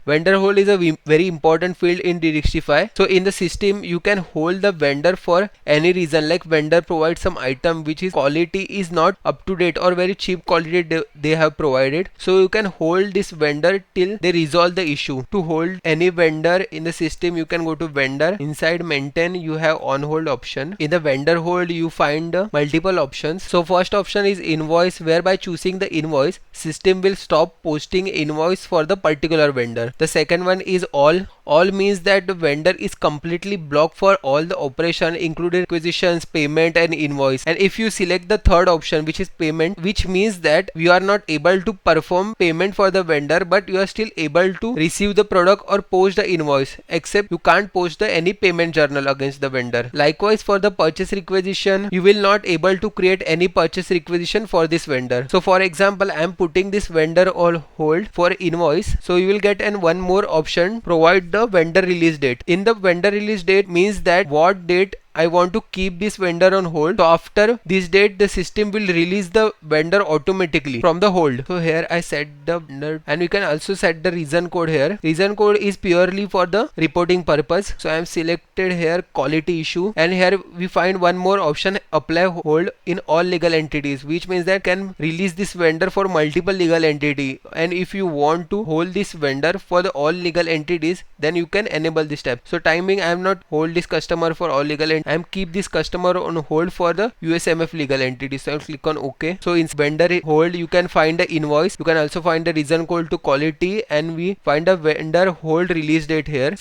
Vendor hold is a very important field in D365. So in the system you can hold the vendor for any reason, like vendor provides some item which is quality is not up to date or very cheap quality they have provided, so you can hold this vendor till they resolve the issue. To hold any vendor in the system, you can go to vendor, inside maintain you have on hold option. In the vendor hold you find multiple options. So first option is invoice, whereby choosing the invoice system will stop posting invoice for the particular vendor. The second one is all means that the vendor is completely blocked for all the operation including requisitions, payment and invoice. And if you select the third option which is payment, which means that you are not able to perform payment for the vendor but you are still able to receive the product or post the invoice, except you can't post the any payment journal against the vendor. Likewise for the purchase requisition, you will not able to create any purchase requisition for this vendor. So for example, I am putting this vendor on hold for invoice, so you will get an one more option, provide the vendor release date. In the vendor release date means that what date I want to keep this vendor on hold. So after this date the system will release the vendor automatically from the hold. So here I set the vendor, and we can also set the reason code here. Reason code is purely for the reporting purpose. So I am selected here quality issue, and here we find one more option, apply hold in all legal entities, which means that can release this vendor for multiple legal entity. And if you want to hold this vendor for the all legal entities, then you can enable this tab. So timing, I am not hold this customer for all legal entities, I am keep this customer on hold for the USMF legal entity. So I'll click on OK. So in vendor hold you can find the invoice, you can also find the reason code to quality, and we find a vendor hold release date here.